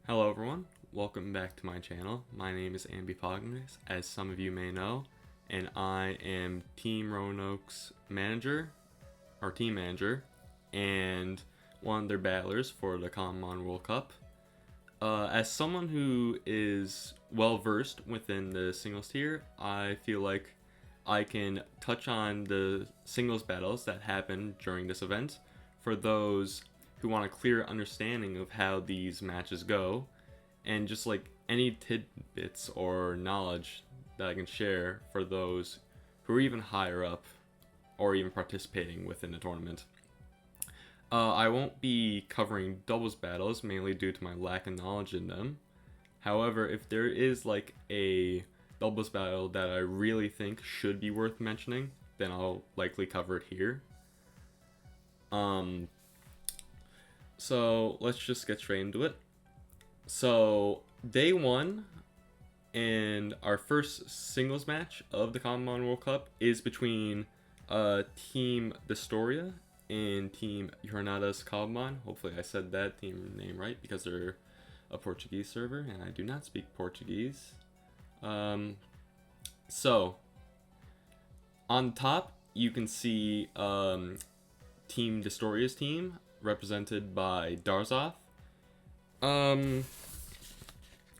Hello everyone, welcome back to my channel. My name is Ambipognis, as some of you may know, and I am Team Roanoke's team manager, and one of their battlers for the Cobblemon World Cup. As someone who is well versed within the singles tier, I feel like I can touch on the singles battles that happen during this event for those who want a clear understanding of how these matches go, and just like any tidbits or knowledge that I can share for those who are even higher up or even participating within the tournament. I won't be covering doubles battles mainly due to my lack of knowledge in them. However, if there is like a doubles battle that I really think should be worth mentioning, then I'll likely cover it here. So let's just get straight into it. So day one and our first singles match of the Cobblemon World Cup is between Team Destoria and Team Jornada's Cobblemon. Hopefully I said that team name right because they're a Portuguese server and I do not speak Portuguese. So on top you can see Team Destoria's team represented by Darzoth.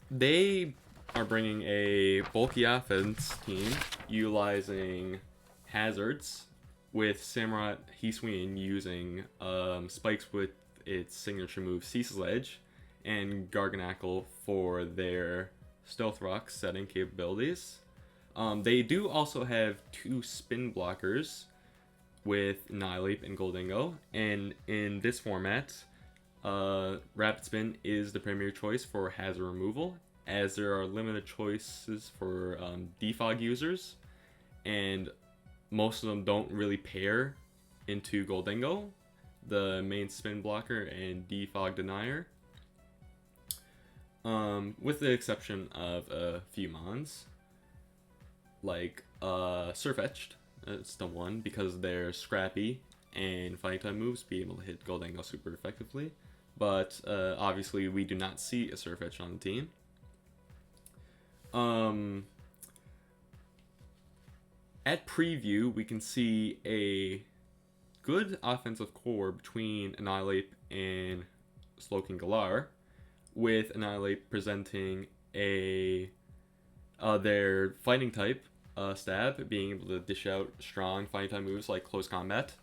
They are bringing a bulky offense team utilizing hazards, with Samurai Hiswin using spikes with its signature move Cecil's Edge, and Garganackle for their stealth rock setting capabilities. They do also have two spin blockers with Nihilate and Goldingo, and in this format, Rapid Spin is the premier choice for hazard removal, as there are limited choices for defog users, and most of them don't really pair into Goldingo, the main spin blocker and defog denier, with the exception of a few mons, like Surfetched. It's the one because they're scrappy and fighting time moves be able to hit Goldingo super effectively. But obviously we do not see a Surfetch on the team. At preview, we can see a good offensive core between Annihilate and Slowking Galar, with Annihilate presenting their fighting type, Stab, being able to dish out strong fighting time moves like Close Combat,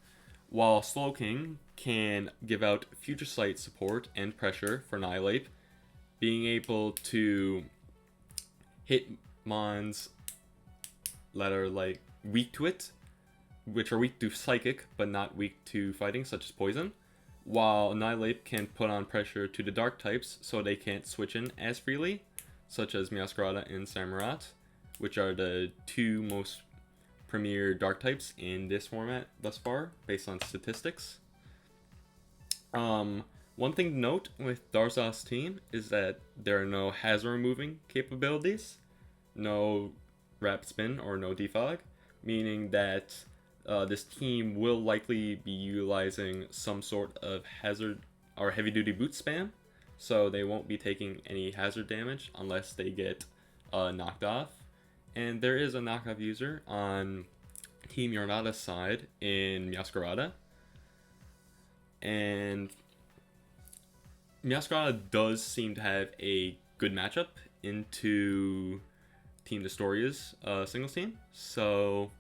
while Slowking can give out Future Sight support and pressure for Annihilate, being able to hit mons that are like weak to it, which are weak to Psychic but not weak to fighting, such as Poison, while Annihilate can put on pressure to the Dark types so they can't switch in as freely, such as Miascarada and Samurott, which are the two most premier Dark types in this format thus far, based on statistics. One thing to note with Darzoth's team is that there are no hazard removing capabilities, no Rapid Spin or no defog, meaning that this team will likely be utilizing some sort of hazard or heavy duty boot spam, so they won't be taking any hazard damage unless they get knocked off. And there is a knockoff user on Team Jornada's side in Miascarada, and Miascarada does seem to have a good matchup into Team Destoria's singles team, so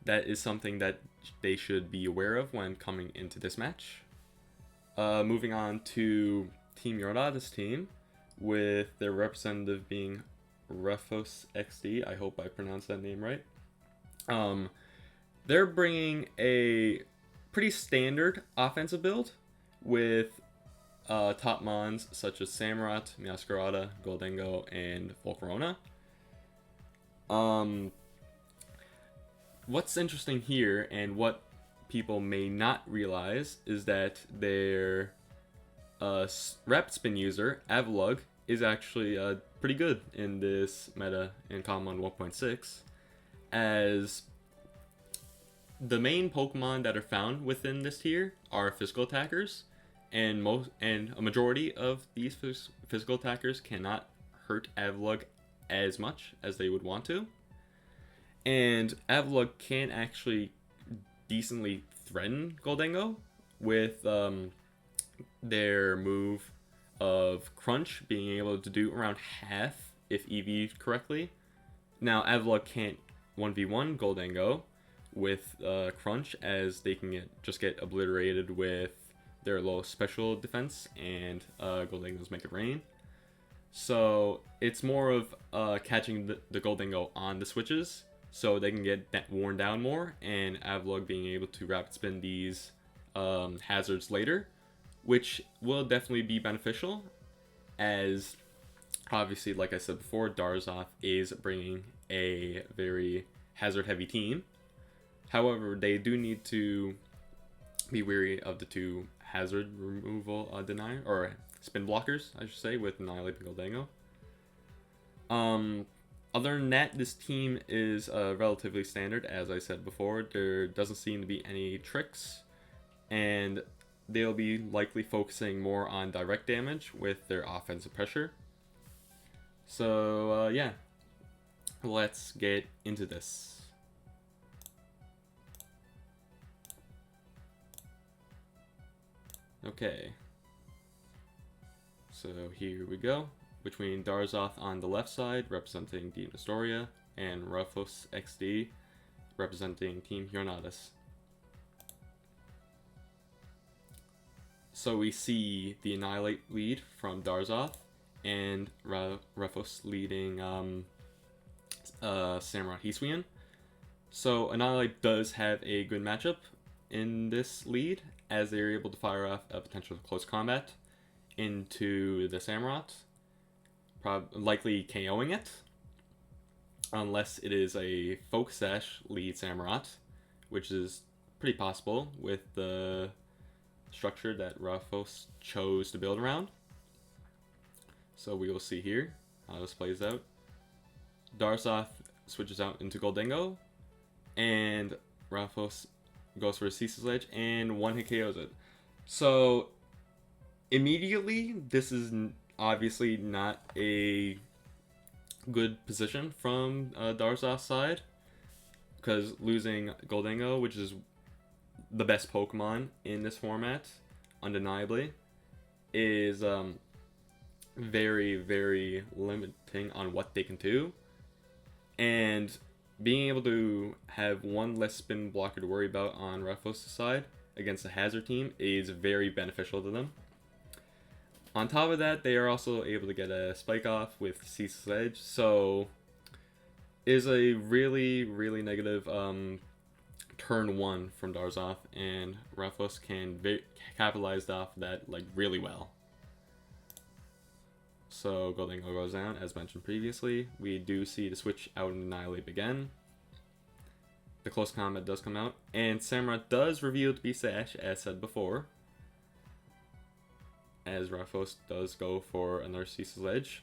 that is something that they should be aware of when coming into this match. Moving on to Team Jornada's team, with their representative being RafousXD. I hope I pronounced that name right. They're bringing a pretty standard offensive build with top mons such as Samurott, Miascarada, Goldingo, and Volcarona. What's interesting here and what people may not realize is that their Rapid Spin user, Avalug, is actually pretty good in this meta in Cobblemon 1.6, as the main Pokemon that are found within this tier are physical attackers, and a majority of these physical attackers cannot hurt Avalugg as much as they would want to. And Avalugg can actually decently threaten Gholdengo with their move of Crunch being able to do around half if EV'd correctly. Now Avalugg can't 1v1 Gholdengo with Crunch, as they can just get obliterated with their low special defense and Gholdengo's Make It Rain. So it's more of catching the Gholdengo on the switches so they can get worn down more, and Avalugg being able to rapid spin these hazards later, which will definitely be beneficial, as obviously, like I said before, Darzoth is bringing a very hazard heavy team. However, they do need to be wary of the two hazard removal denier, or spin blockers, I should say, with Annihilate and Gholdengo. Other than that, this team is relatively standard, as I said before. There doesn't seem to be any tricks, and they'll be likely focusing more on direct damage with their offensive pressure. So, yeah, let's get into this. Okay, so here we go. Between Darzoth on the left side, representing Team Nestoria, and RafousXD, representing Team Hjornatus. So we see the Annihilate lead from Darzoth, and Rafous leading Samurott Hisuian. So Annihilate does have a good matchup in this lead, as they are able to fire off a potential close combat into the Samurott, likely KOing it, unless it is a Focus Sash lead Samurott, which is pretty possible with the structure that Rafous chose to build around. So we will see here how this plays out. Darzoth switches out into Gholdengo, and Rafous goes for a Ceaseless Edge and one hit KOs it. So immediately, this is obviously not a good position from Darzoth's side, because losing Gholdengo, which is the best Pokemon in this format, undeniably, is very, very limiting on what they can do. And being able to have one less spin blocker to worry about on Rafous' side against a hazard team is very beneficial to them. On top of that, they are also able to get a spike off with Ceaseless Edge, so is a really, really negative turn one from Darzoth, and Rafous can capitalize off that like really well. So Gholdengo goes down, as mentioned previously. We do see the switch out and Annihilate again. The close combat does come out, and Samurott does reveal to be Sash, as said before, as Rafous does go for another Ceaseless Edge.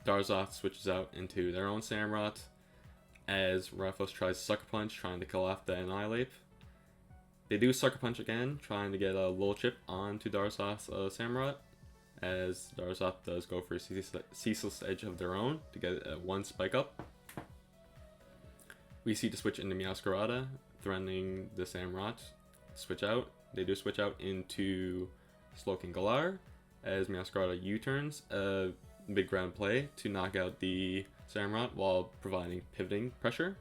Darzoth switches out into their own Samurott, as Rafous tries Sucker Punch, trying to kill off the Annihilate. They do Sucker Punch again, trying to get a little chip onto Darzoth's Samurott, as Darzoth does go for a Ceaseless Edge of their own to get one spike up. We see the switch into Meowscarada, threatening the Samurott. Switch out. They do switch out into Slowking Galar, as Meowscarada U-turns a big ground play to knock out the Samurott while providing pivoting pressure,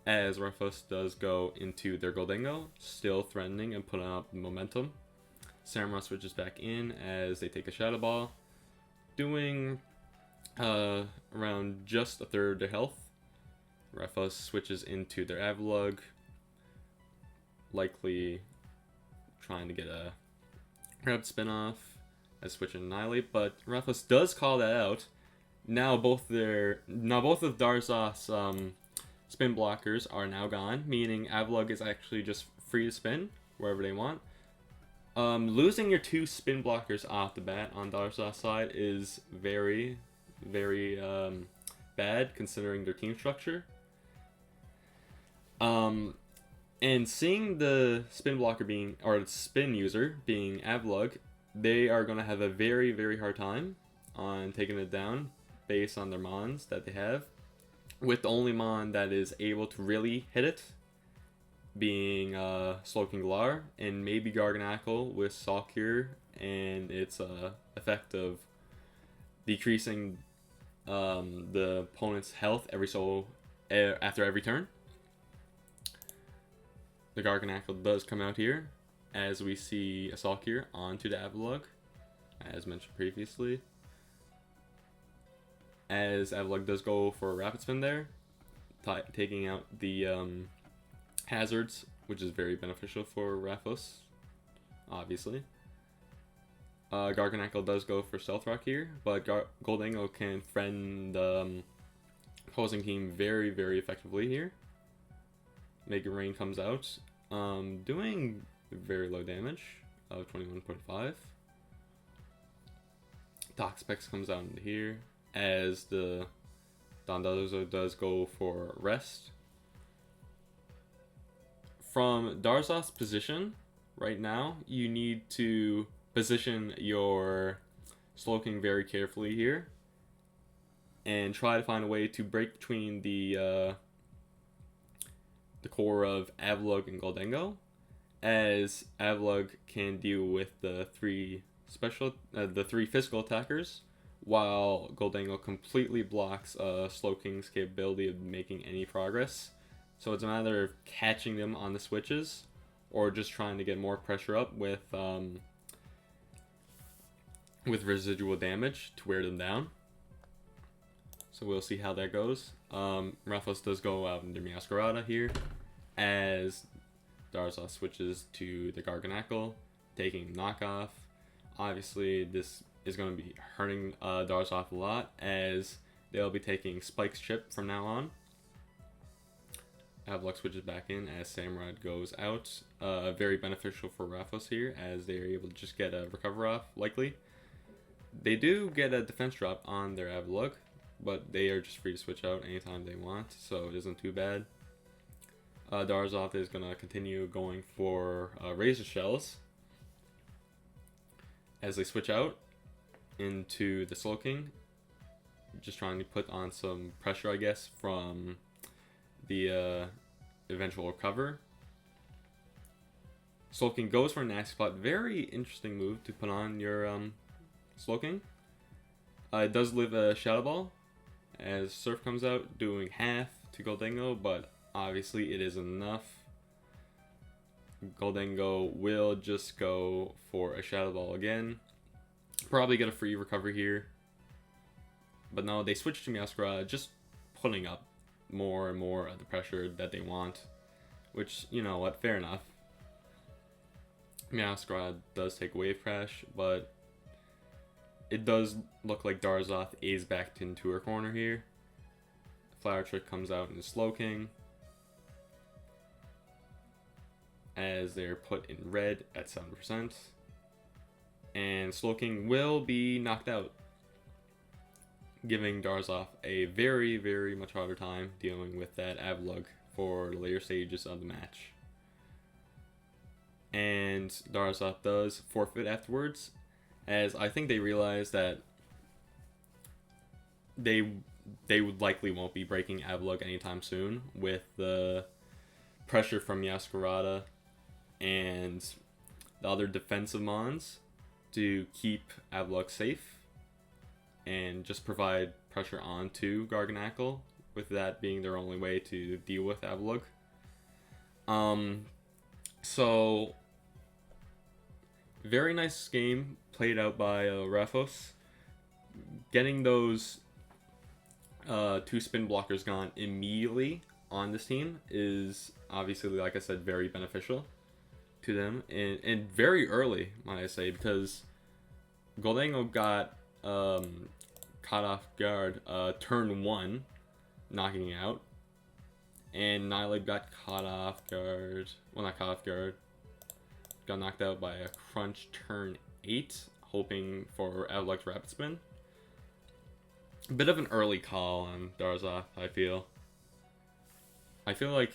as Rafous does go into their Gholdengo, still threatening and putting up momentum. Samurott switches back in as they take a Shadow Ball, doing around just a third of their health. Rafous switches into their Avalugg, likely trying to get a grab spin off as switch and Annihilate, but Rafous does call that out. Now both of Darzoth's spin blockers are now gone, meaning Avalugg is actually just free to spin wherever they want. Losing your two spin blockers off the bat on Darzoth's side is very, very bad considering their team structure. And seeing the spin blocker being, or the spin user being Avlug, they are going to have a very, very hard time on taking it down based on their mons that they have. With the only mon that is able to really hit it being Slowking Galar, and maybe Garganackle with Salkir and its effect of decreasing the opponent's health after every turn. The Garganackle does come out here, as we see a Salkir onto the Avalugg, as mentioned previously. As Avalugg does go for a Rapid Spin there, taking out the hazards, which is very beneficial for Raphos, obviously. Garganackle does go for Stealth Rock here, but Gholdengo can friend the opposing team very, very effectively here. Mega Rain comes out, doing very low damage of 21.5. Toxapex comes out into here, as the Darzoth does go for Rest. From Darzoth's position, right now, you need to position your Slowking very carefully here, and try to find a way to break between the core of Avalugg and Gholdengo, as Avalugg can deal with the three physical attackers, while Gholdengo completely blocks Slowking's capability of making any progress. So it's a matter of catching them on the switches, or just trying to get more pressure up with residual damage to wear them down. So we'll see how that goes. Raphos does go out into Meowscarada here, as Darzoth switches to the Garganackle, taking knockoff. Obviously, this is going to be hurting Darzoth a lot, as they'll be taking Spike's Chip from now on. Avalugg switches back in as Samurott goes out. Very beneficial for Raphos here, as they are able to just get a recover off, likely. They do get a defense drop on their Avalugg, but they are just free to switch out anytime they want, so it isn't too bad. Darzoth is going to continue going for Razor Shells, as they switch out into the Slowking, just trying to put on some pressure, I guess, from the eventual recover. Slowking goes for an Nasty Plot. Very interesting move to put on your Slowking. It does live a Shadow Ball, as Surf comes out, doing half to Gholdengo, but obviously it is enough. Gholdengo will just go for a Shadow Ball again. Probably get a free recovery here. But no, they switch to Meowscarada, just putting up more and more of the pressure that they want. Which, you know what, fair enough. Meowscarada does take Wave Crash, but it does look like Darzoth is backed into her corner here. Flower Trick comes out into Slowking, as they're put in red at 7%. And Slowking will be knocked out, giving Darzoth a very, very much harder time dealing with that Avalugg for the later stages of the match. And Darzoth does forfeit afterwards, as I think they realize that they would likely won't be breaking Avalugg anytime soon, with the pressure from Meowscarada and the other defensive mons to keep Avalugg safe and just provide pressure onto Garganackle, with that being their only way to deal with Avalugg. So very nice game played out by Raphos. Getting those two spin blockers gone immediately on this team is obviously, like I said, very beneficial to them, and very early, might I say, because Gholdengo got caught off guard turn 1, knocking it out, and Nihilate got caught off guard, well, not caught off guard, got knocked out by a crunch turn 8, hoping for Avalugg's Rapid Spin. A bit of an early call on Darzoth, I feel like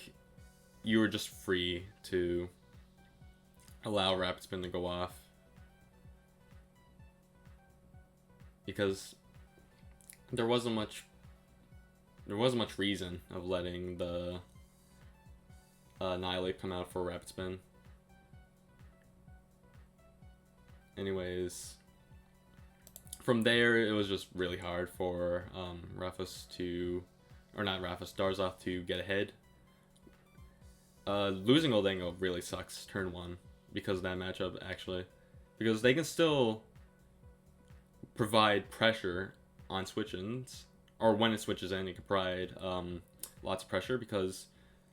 you were just free to allow rapid spin to go off, because there wasn't much reason of letting the Annihilate come out for rapid spin. Anyways, from there it was just really hard for Darzoth to get ahead. Losing Goldango really sucks turn 1 because of that matchup, actually, because they can still provide pressure on switch-ins, or when it switches in, it can provide lots of pressure, because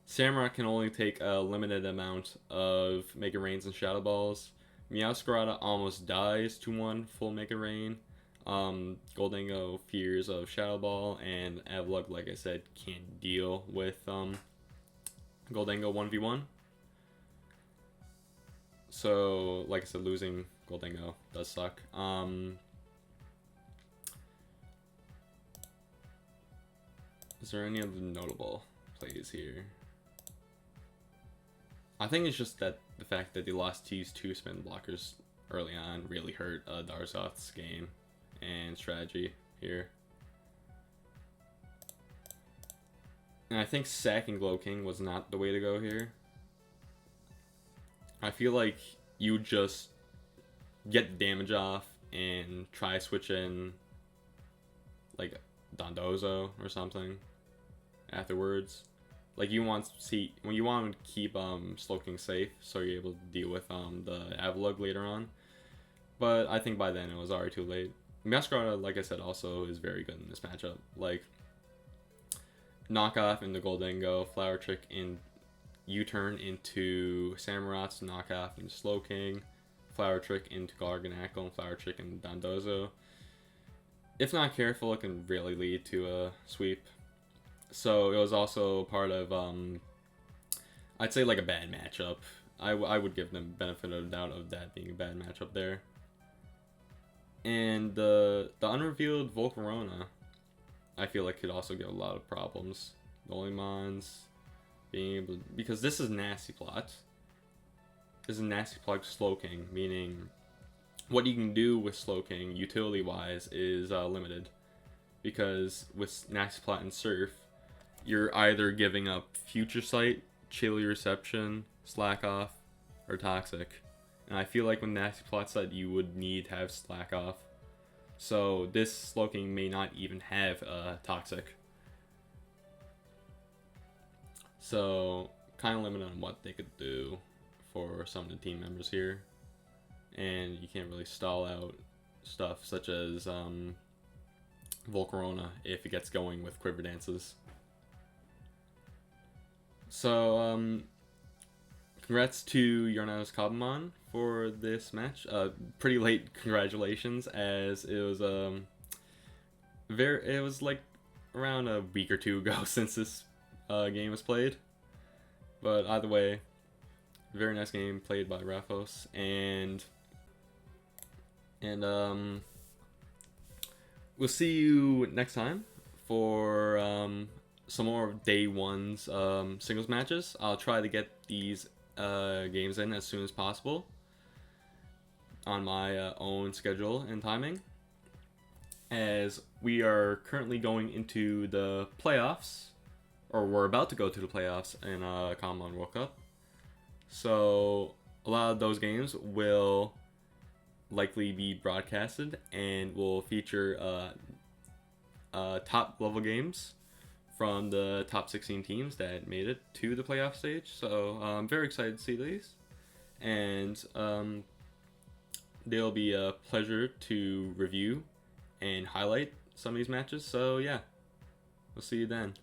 Samurott can only take a limited amount of Mega Rains and Shadow Balls. Meowscarada almost dies to 1 full Mega Rain. Goldango fears of Shadow Ball, and Avalugg, like I said, can't deal with Goldango 1v1. So, like I said, losing Goldango does suck. Is there any other notable plays here? I think it's just that the fact that they lost T's 2 spin blockers early on really hurt Darzoth's game and strategy here. And I think sacking Glow King was not the way to go here. I feel like you just get the damage off and try switch in like Dondozo or something afterwards. Like you want to keep Slowking safe, so you're able to deal with the Avalugg later on. But I think by then it was already too late. Meowscarada, like I said, also is very good in this matchup. Like knockoff into Goldango, Flower Trick in U-turn into Samurott's, knockoff into Slowking, Flower Trick into Garganacl, and Flower Trick into Dondozo. If not careful, it can really lead to a sweep. So it was also part of, I'd say like a bad matchup. I would give them benefit of the doubt of that being a bad matchup there. And the unrevealed Volcarona, I feel like could also give a lot of problems. The only mons being able to, because this is Nasty Plot. This is Nasty Plot Slowking, meaning what you can do with Slowking utility wise is limited. Because with Nasty Plot and Surf, you're either giving up Future Sight, Chilly Reception, Slack Off, or Toxic. And I feel like with Nasty Plot set, you would need to have Slack Off. So this Slowking may not even have Toxic. So kind of limited on what they could do for some of the team members here. And you can't really stall out stuff such as Volcarona if it gets going with Quiver Dances. So, congrats to Yarnau's Cobblemon for this match. Pretty late congratulations, as it was it was like around a week or two ago since this game was played. But either way, very nice game played by Rafous, and we'll see you next time for some more day one's singles matches. I'll try to get these games in as soon as possible on my own schedule and timing, as we are currently going into the playoffs, or we're about to go to the playoffs in Cobblemon World Cup. So a lot of those games will likely be broadcasted and will feature top level games from the top 16 teams that made it to the playoff stage. So I'm very excited to see these, and they'll be a pleasure to review and highlight some of these matches. So yeah, we'll see you then.